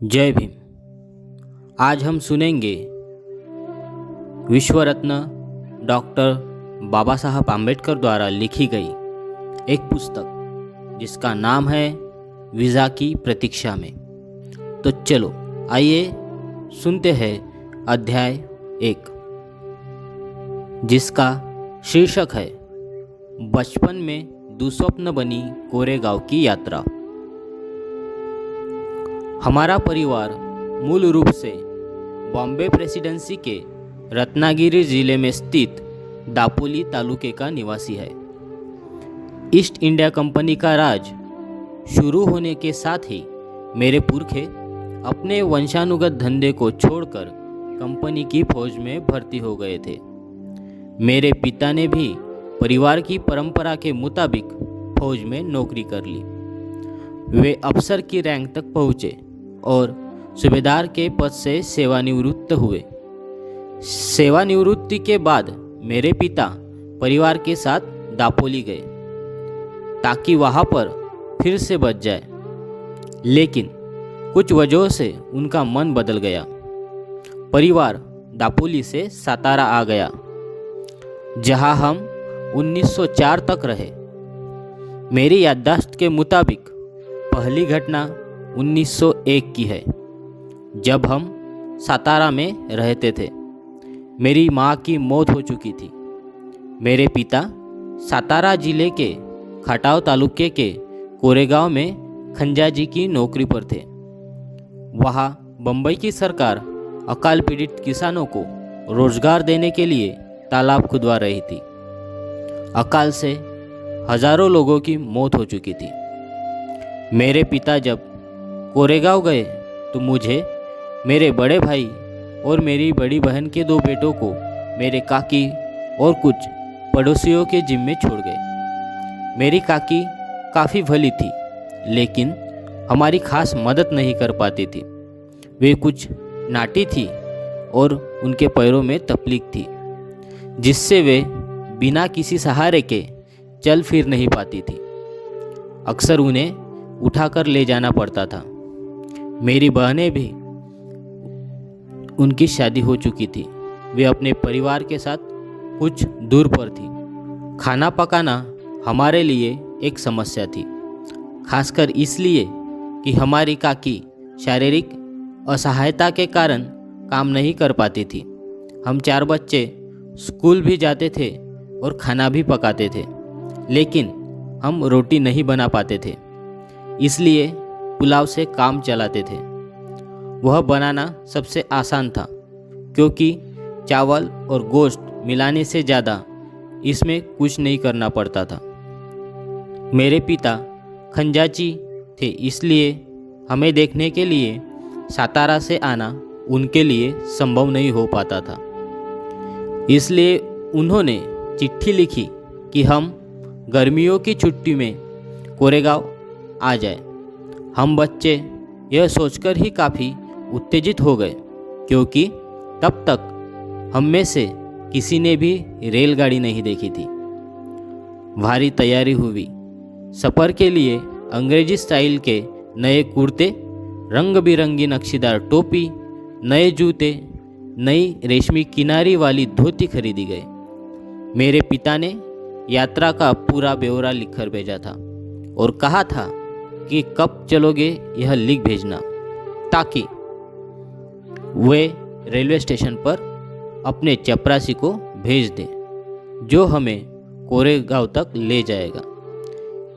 जय भीम। आज हम सुनेंगे विश्व रत्न डॉक्टर बाबा साहब आम्बेडकर द्वारा लिखी गई एक पुस्तक जिसका नाम है वीज़ा की प्रतीक्षा में। तो चलो आइए सुनते हैं अध्याय 1, जिसका शीर्षक है बचपन में दुस्वप्न बनी कोरेगांव की यात्रा। हमारा परिवार मूल रूप से बॉम्बे प्रेसिडेंसी के रत्नागिरी जिले में स्थित दापोली तालुके का निवासी है। ईस्ट इंडिया कंपनी का राज शुरू होने के साथ ही मेरे पुरखे अपने वंशानुगत धंधे को छोड़कर कंपनी की फौज में भर्ती हो गए थे। मेरे पिता ने भी परिवार की परंपरा के मुताबिक फौज में नौकरी कर ली। वे अफसर की रैंक तक पहुँचे और सूबेदार के पद से सेवानिवृत्त हुए। सेवानिवृत्ति के बाद मेरे पिता परिवार के साथ दापोली गए ताकि वहाँ पर फिर से बच जाए, लेकिन कुछ वजहों से उनका मन बदल गया। परिवार दापोली से सातारा आ गया, जहाँ हम 1904 तक रहे। मेरी याददाश्त के मुताबिक पहली घटना 1901 की है, जब हम सातारा में रहते थे। मेरी माँ की मौत हो चुकी थी। मेरे पिता सातारा जिले के खटाव तालुके के कोरेगांव में खंजाजी की नौकरी पर थे। वहाँ बम्बई की सरकार अकाल पीड़ित किसानों को रोजगार देने के लिए तालाब खुदवा रही थी। अकाल से हजारों लोगों की मौत हो चुकी थी। मेरे पिता जब कोरेगांव गए तो मुझे, मेरे बड़े भाई और मेरी बड़ी बहन के 2 बेटों को मेरे काकी और कुछ पड़ोसियों के जिम्मे छोड़ गए। मेरी काकी काफ़ी भली थी, लेकिन हमारी खास मदद नहीं कर पाती थी। वे कुछ नाटी थी और उनके पैरों में तकलीफ थी, जिससे वे बिना किसी सहारे के चल फिर नहीं पाती थी। अक्सर उन्हें उठाकर ले जाना पड़ता था। मेरी बहनें भी, उनकी शादी हो चुकी थी। वे अपने परिवार के साथ कुछ दूर पर थी। खाना पकाना हमारे लिए एक समस्या थी, खासकर इसलिए कि हमारी काकी शारीरिक असहायता के कारण काम नहीं कर पाती थी। हम 4 बच्चे स्कूल भी जाते थे और खाना भी पकाते थे, लेकिन हम रोटी नहीं बना पाते थे, इसलिए पुलाव से काम चलाते थे। वह बनाना सबसे आसान था, क्योंकि चावल और गोश्त मिलाने से ज़्यादा इसमें कुछ नहीं करना पड़ता था। मेरे पिता खंजाची थे, इसलिए हमें देखने के लिए सातारा से आना उनके लिए संभव नहीं हो पाता था। इसलिए उन्होंने चिट्ठी लिखी कि हम गर्मियों की छुट्टी में कोरेगांव आ जाए। हम बच्चे यह सोचकर ही काफ़ी उत्तेजित हो गए, क्योंकि तब तक हम में से किसी ने भी रेलगाड़ी नहीं देखी थी। भारी तैयारी हुई। सफ़र के लिए अंग्रेजी स्टाइल के नए कुर्ते, रंग बिरंगी नक्शीदार टोपी, नए जूते, नई रेशमी किनारी वाली धोती खरीदी गई। मेरे पिता ने यात्रा का पूरा ब्यौरा लिखकर भेजा था और कहा था कि कब चलोगे यह लिख भेजना, ताकि वे रेलवे स्टेशन पर अपने चपरासी को भेज दें, जो हमें कोरेगांव तक ले जाएगा।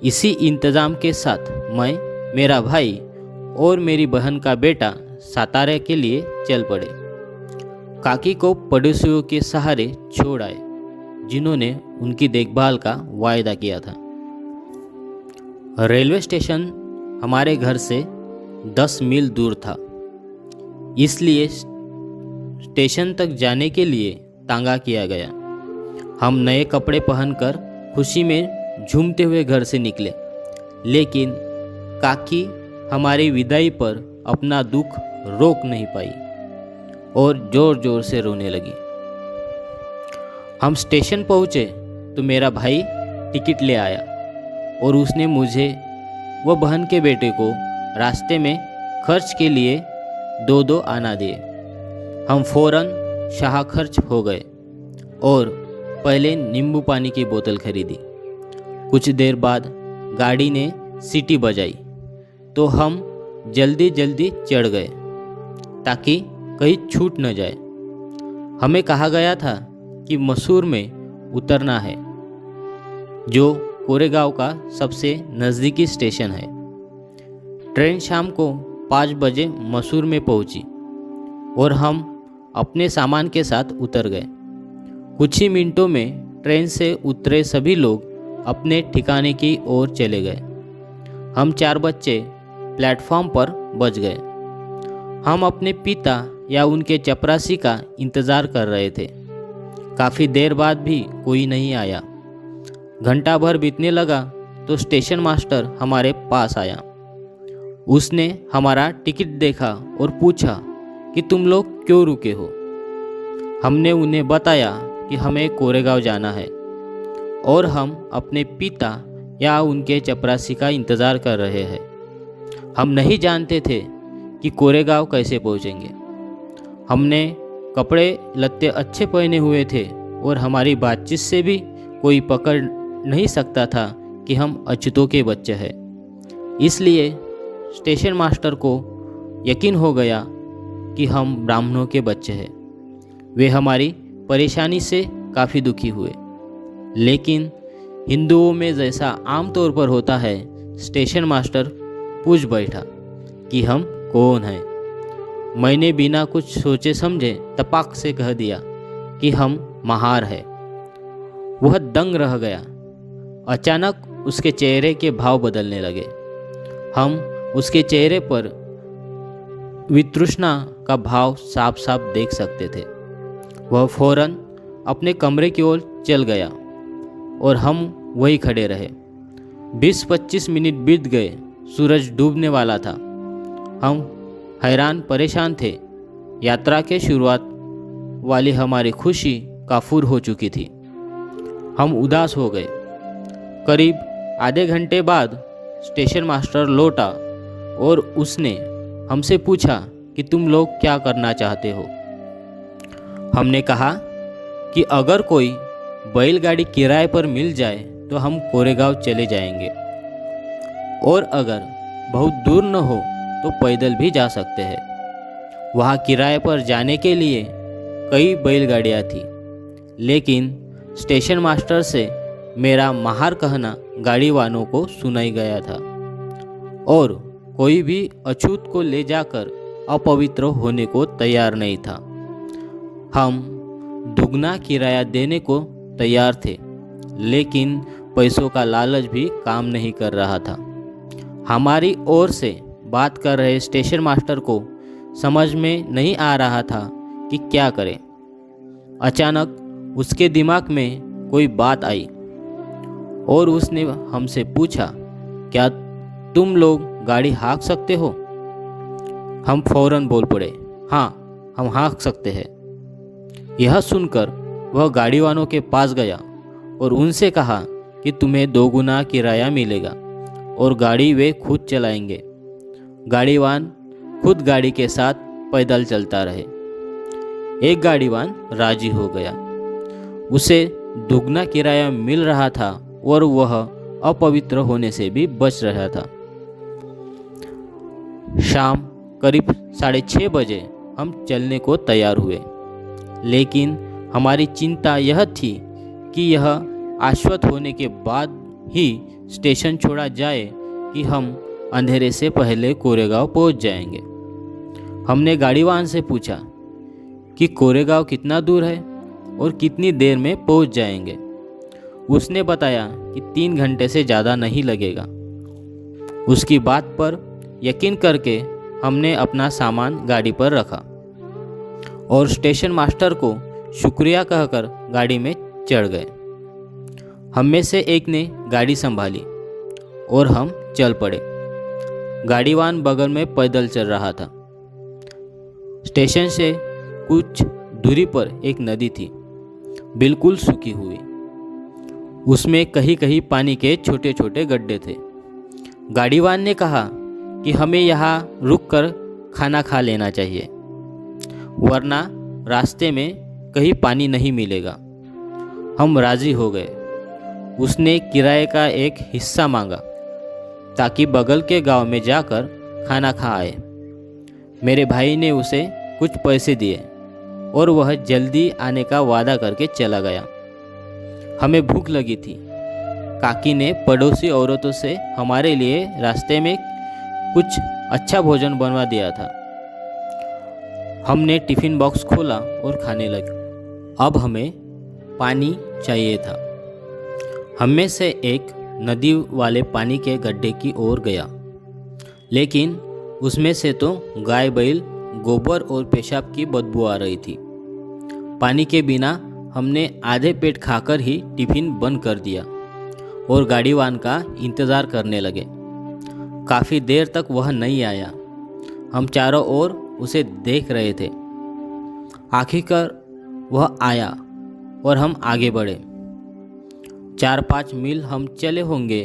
इसी इंतज़ाम के साथ मैं, मेरा भाई और मेरी बहन का बेटा सातारा के लिए चल पड़े। काकी को पड़ोसियों के सहारे छोड़ आए, जिन्होंने उनकी देखभाल का वायदा किया था। रेलवे स्टेशन हमारे घर से 10 मील दूर था, इसलिए स्टेशन तक जाने के लिए तांगा किया गया। हम नए कपड़े पहनकर खुशी में झूमते हुए घर से निकले, लेकिन काकी हमारी विदाई पर अपना दुख रोक नहीं पाई और ज़ोर ज़ोर से रोने लगी। हम स्टेशन पहुँचे तो मेरा भाई टिकट ले आया और उसने मुझे व बहन के बेटे को रास्ते में खर्च के लिए 2-2 आना दिए। हम फौरन शाह खर्च हो गए और पहले नींबू पानी की बोतल खरीदी। कुछ देर बाद गाड़ी ने सीटी बजाई तो हम जल्दी जल्दी चढ़ गए ताकि कहीं छूट न जाए। हमें कहा गया था कि मसूर में उतरना है, जो कोरेगांव का सबसे नज़दीकी स्टेशन है। ट्रेन शाम को 5 बजे मसूर में पहुंची और हम अपने सामान के साथ उतर गए। कुछ ही मिनटों में ट्रेन से उतरे सभी लोग अपने ठिकाने की ओर चले गए। हम 4 बच्चे प्लेटफॉर्म पर बच गए। हम अपने पिता या उनके चपरासी का इंतज़ार कर रहे थे। काफ़ी देर बाद भी कोई नहीं आया। घंटा भर बीतने लगा तो स्टेशन मास्टर हमारे पास आया। उसने हमारा टिकट देखा और पूछा कि तुम लोग क्यों रुके हो। हमने उन्हें बताया कि हमें कोरेगांव जाना है और हम अपने पिता या उनके चपरासी का इंतज़ार कर रहे हैं। हम नहीं जानते थे कि कोरेगांव कैसे पहुंचेंगे। हमने कपड़े लत्ते अच्छे पहने हुए थे और हमारी बातचीत से भी कोई पकड़ नहीं सकता था कि हम अछूतों के बच्चे हैं। इसलिए स्टेशन मास्टर को यकीन हो गया कि हम ब्राह्मणों के बच्चे हैं। वे हमारी परेशानी से काफ़ी दुखी हुए, लेकिन हिंदुओं में जैसा आमतौर पर होता है, स्टेशन मास्टर पूछ बैठा कि हम कौन हैं। मैंने बिना कुछ सोचे समझे तपाक से कह दिया कि हम महार हैं। वह दंग रह गया। अचानक उसके चेहरे के भाव बदलने लगे। हम उसके चेहरे पर वितृष्णा का भाव साफ साफ देख सकते थे। वह फौरन अपने कमरे की ओर चल गया और हम वहीं खड़े रहे। 20-25 मिनट बीत गए। सूरज डूबने वाला था। हम हैरान परेशान थे। यात्रा के शुरुआत वाली हमारी खुशी काफूर हो चुकी थी। हम उदास हो गए। करीब आधे घंटे बाद स्टेशन मास्टर लौटा और उसने हमसे पूछा कि तुम लोग क्या करना चाहते हो। हमने कहा कि अगर कोई बैलगाड़ी किराए पर मिल जाए तो हम कोरेगांव चले जाएंगे, और अगर बहुत दूर न हो तो पैदल भी जा सकते हैं। वहाँ किराए पर जाने के लिए कई बैलगाड़ियाँ थी, लेकिन स्टेशन मास्टर से मेरा महार कहना गाड़ी वालों को सुनाई गया था और कोई भी अछूत को ले जाकर अपवित्र होने को तैयार नहीं था। हम दुगना किराया देने को तैयार थे, लेकिन पैसों का लालच भी काम नहीं कर रहा था। हमारी ओर से बात कर रहे स्टेशन मास्टर को समझ में नहीं आ रहा था कि क्या करें। अचानक उसके दिमाग में कोई बात आई और उसने हमसे पूछा, क्या तुम लोग गाड़ी हाँक सकते हो? हम फौरन बोल पड़े, हाँ, हम हाँक सकते हैं। यह सुनकर वह गाड़ी वालों के पास गया और उनसे कहा कि तुम्हें 2 गुना किराया मिलेगा और गाड़ी वे खुद चलाएंगे। गाड़ीवान खुद गाड़ी के साथ पैदल चलता रहे। एक गाड़ीवान राजी हो गया। उसे दुगना किराया मिल रहा था और वह अपवित्र होने से भी बच रहा था। शाम करीब 6:30 बजे हम चलने को तैयार हुए, लेकिन हमारी चिंता यह थी कि यह आश्वस्त होने के बाद ही स्टेशन छोड़ा जाए कि हम अंधेरे से पहले कोरेगांव पहुंच जाएंगे। हमने गाड़ीवान से पूछा कि कोरेगांव कितना दूर है और कितनी देर में पहुंच जाएंगे। उसने बताया कि 3 घंटे से ज़्यादा नहीं लगेगा। उसकी बात पर यकीन करके हमने अपना सामान गाड़ी पर रखा और स्टेशन मास्टर को शुक्रिया कहकर गाड़ी में चढ़ गए। हम में से एक ने गाड़ी संभाली और हम चल पड़े। गाड़ीवान बगल में पैदल चल रहा था। स्टेशन से कुछ दूरी पर एक नदी थी, बिल्कुल सूखी हुई। उसमें कहीं कहीं पानी के छोटे छोटे गड्ढे थे। गाड़ीवान ने कहा कि हमें यहाँ रुककर खाना खा लेना चाहिए, वरना रास्ते में कहीं पानी नहीं मिलेगा। हम राज़ी हो गए। उसने किराए का एक हिस्सा मांगा ताकि बगल के गांव में जाकर खाना खा आए। मेरे भाई ने उसे कुछ पैसे दिए और वह जल्दी आने का वादा करके चला गया। हमें भूख लगी थी। काकी ने पड़ोसी औरतों से हमारे लिए रास्ते में कुछ अच्छा भोजन बनवा दिया था। हमने टिफ़िन बॉक्स खोला और खाने लगे। अब हमें पानी चाहिए था। हम में से एक नदी वाले पानी के गड्ढे की ओर गया, लेकिन उसमें से तो गाय बैल गोबर और पेशाब की बदबू आ रही थी। पानी के बिना हमने आधे पेट खाकर ही टिफ़िन बंद कर दिया और गाड़ीवान का इंतज़ार करने लगे। काफ़ी देर तक वह नहीं आया। हम चारों ओर उसे देख रहे थे। आखिरकार वह आया और हम आगे बढ़े। 4-5 मील हम चले होंगे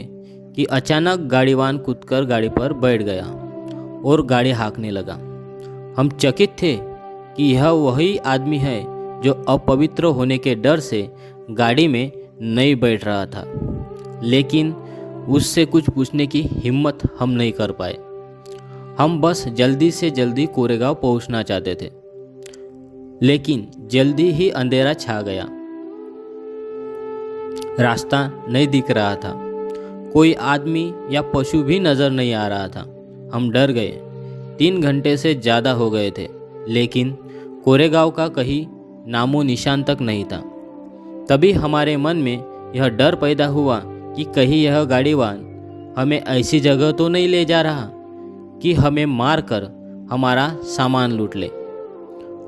कि अचानक गाड़ीवान कूदकर गाड़ी पर बैठ गया और गाड़ी हाँकने लगा। हम चकित थे कि यह वही आदमी है जो अपवित्र होने के डर से गाड़ी में नहीं बैठ रहा था, लेकिन उससे कुछ पूछने की हिम्मत हम नहीं कर पाए। हम बस जल्दी से जल्दी कोरेगांव पहुंचना चाहते थे, लेकिन जल्दी ही अंधेरा छा गया। रास्ता नहीं दिख रहा था। कोई आदमी या पशु भी नज़र नहीं आ रहा था। हम डर गए। 3 घंटे से ज़्यादा हो गए थे, लेकिन कोरेगांव का कहीं नामो निशान तक नहीं था। तभी हमारे मन में यह डर पैदा हुआ कि कहीं यह गाड़ीवान हमें ऐसी जगह तो नहीं ले जा रहा कि हमें मार कर हमारा सामान लूट ले।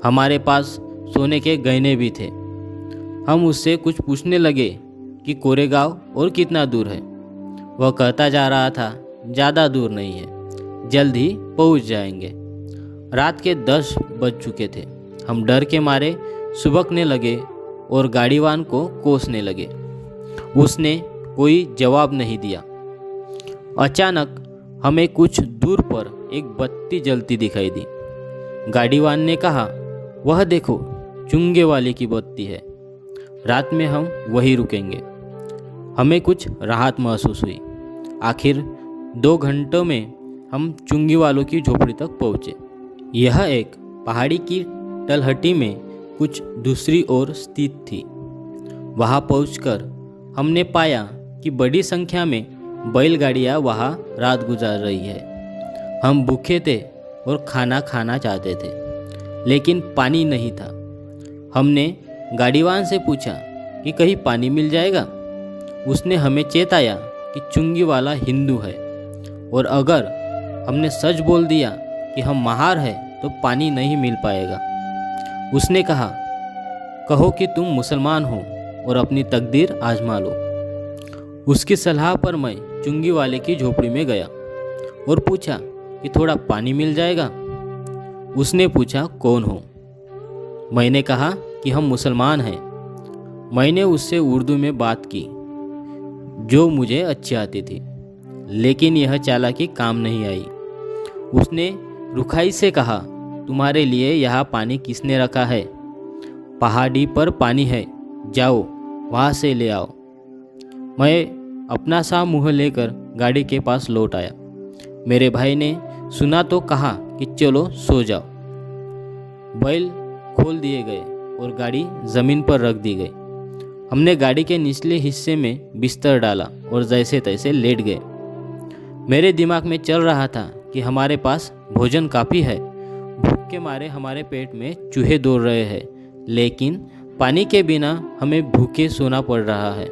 हमारे पास सोने के गहने भी थे। हम उससे कुछ पूछने लगे कि कोरेगांव और कितना दूर है। वह कहता जा रहा था, ज़्यादा दूर नहीं है, जल्द ही पहुँच जाएंगे। रात के 10 बज चुके थे। हम डर के मारे सुबकने लगे और गाड़ीवान को कोसने लगे। उसने कोई जवाब नहीं दिया। अचानक हमें कुछ दूर पर एक बत्ती जलती दिखाई दी। गाड़ीवान ने कहा, वह देखो, चुंगे वाले की बत्ती है। रात में हम वहीं रुकेंगे। हमें कुछ राहत महसूस हुई। आखिर 2 घंटों में हम चुंगी वालों की झोपड़ी तक पहुँचे। यह एक पहाड़ी की तलहटी में कुछ दूसरी ओर स्थित थी। वहाँ पहुंचकर हमने पाया कि बड़ी संख्या में बैलगाड़ियाँ वहाँ रात गुजार रही है। हम भूखे थे और खाना खाना चाहते थे, लेकिन पानी नहीं था। हमने गाड़ीवान से पूछा कि कहीं पानी मिल जाएगा। उसने हमें चेताया कि चुंगी वाला हिंदू है और अगर हमने सच बोल दिया कि हम महार हैं तो पानी नहीं मिल पाएगा। उसने कहा, कहो कि तुम मुसलमान हो और अपनी तकदीर आजमा लो। उसकी सलाह पर मैं चुंगी वाले की झोपड़ी में गया और पूछा कि थोड़ा पानी मिल जाएगा। उसने पूछा, कौन हो? मैंने कहा कि हम मुसलमान हैं। मैंने उससे उर्दू में बात की, जो मुझे अच्छी आती थी, लेकिन यह चालाकी काम नहीं आई। उसने रुखाई से कहा, तुम्हारे लिए यहाँ पानी किसने रखा है? पहाड़ी पर पानी है, जाओ वहाँ से ले आओ। मैं अपना सा मुँह लेकर गाड़ी के पास लौट आया। मेरे भाई ने सुना तो कहा कि चलो सो जाओ। बैल खोल दिए गए और गाड़ी ज़मीन पर रख दी गई। हमने गाड़ी के निचले हिस्से में बिस्तर डाला और जैसे तैसे लेट गए। मेरे दिमाग में चल रहा था कि हमारे पास भोजन काफ़ी है। भूख के मारे हमारे पेट में चूहे दौड़ रहे हैं, लेकिन पानी के बिना हमें भूखे सोना पड़ रहा है।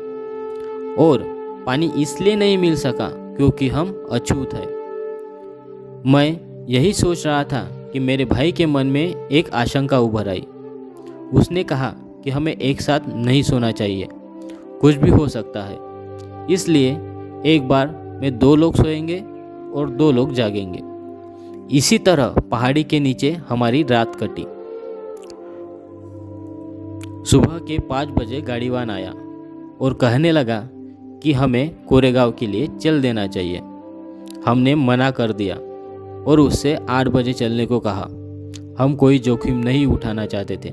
और पानी इसलिए नहीं मिल सका क्योंकि हम अछूत हैं। मैं यही सोच रहा था कि मेरे भाई के मन में एक आशंका उभर आई। उसने कहा कि हमें एक साथ नहीं सोना चाहिए, कुछ भी हो सकता है। इसलिए एक बार में 2 लोग सोएंगे और 2 लोग जागेंगे। इसी तरह पहाड़ी के नीचे हमारी रात कटी। सुबह के 5 बजे गाड़ीवान आया और कहने लगा कि हमें कोरेगांव के लिए चल देना चाहिए। हमने मना कर दिया और उससे 8 बजे चलने को कहा। हम कोई जोखिम नहीं उठाना चाहते थे।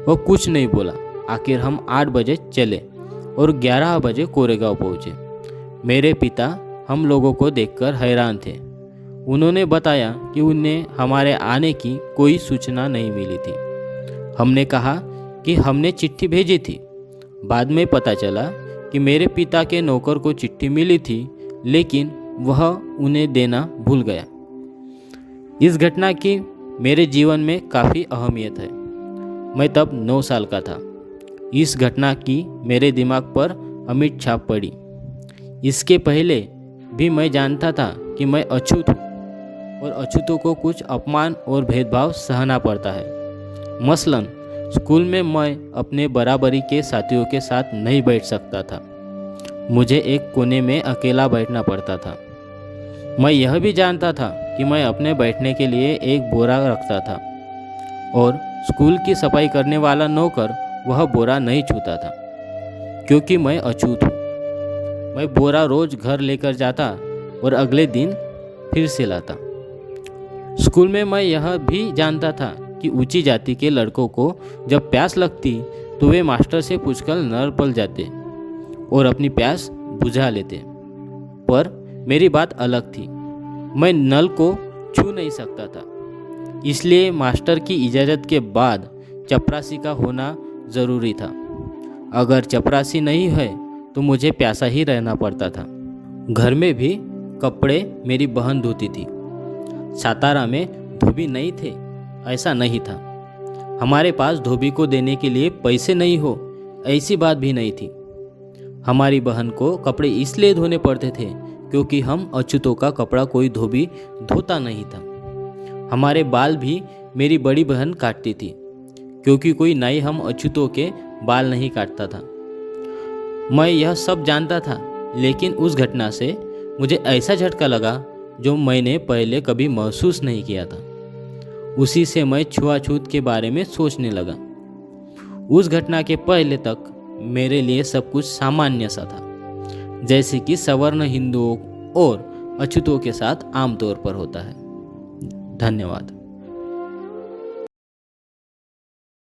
वो कुछ नहीं बोला। आखिर हम 8 बजे चले और 11 बजे कोरेगांव पहुँचे। मेरे पिता हम लोगों को देखकर हैरान थे। उन्होंने बताया कि उन्हें हमारे आने की कोई सूचना नहीं मिली थी। हमने कहा कि हमने चिट्ठी भेजी थी। बाद में पता चला कि मेरे पिता के नौकर को चिट्ठी मिली थी, लेकिन वह उन्हें देना भूल गया। इस घटना की मेरे जीवन में काफ़ी अहमियत है। मैं तब 9 साल का था। इस घटना की मेरे दिमाग पर अमिट छाप पड़ी। इसके पहले भी मैं जानता था कि मैं अछूत हूँ और अछूतों को कुछ अपमान और भेदभाव सहना पड़ता है। मसलन स्कूल में मैं अपने बराबरी के साथियों के साथ नहीं बैठ सकता था। मुझे एक कोने में अकेला बैठना पड़ता था। मैं यह भी जानता था कि मैं अपने बैठने के लिए एक बोरा रखता था और स्कूल की सफाई करने वाला नौकर वह बोरा नहीं छूता था, क्योंकि मैं अछूत हूँ। मैं बोरा रोज घर लेकर जाता और अगले दिन फिर से लाता। स्कूल में मैं यह भी जानता था कि ऊंची जाति के लड़कों को जब प्यास लगती तो वे मास्टर से पूछकर नल पर जाते और अपनी प्यास बुझा लेते। पर मेरी बात अलग थी। मैं नल को छू नहीं सकता था, इसलिए मास्टर की इजाज़त के बाद चपरासी का होना ज़रूरी था। अगर चपरासी नहीं है तो मुझे प्यासा ही रहना पड़ता था। घर में भी कपड़े मेरी बहन धोती थी। सातारा में धोबी नहीं थे ऐसा नहीं था। हमारे पास धोबी को देने के लिए पैसे नहीं हो ऐसी बात भी नहीं थी। हमारी बहन को कपड़े इसलिए धोने पड़ते थे क्योंकि हम अछूतों का कपड़ा कोई धोबी धोता नहीं था। हमारे बाल भी मेरी बड़ी बहन काटती थी, क्योंकि कोई नाई हम अछूतों के बाल नहीं काटता था। मैं यह सब जानता था, लेकिन उस घटना से मुझे ऐसा झटका लगा जो मैंने पहले कभी महसूस नहीं किया था। उसी से मैं छुआछूत के बारे में सोचने लगा। उस घटना के पहले तक मेरे लिए सब कुछ सामान्य सा था, जैसे कि सवर्ण हिंदुओं और अछूतों के साथ आमतौर पर होता है। धन्यवाद।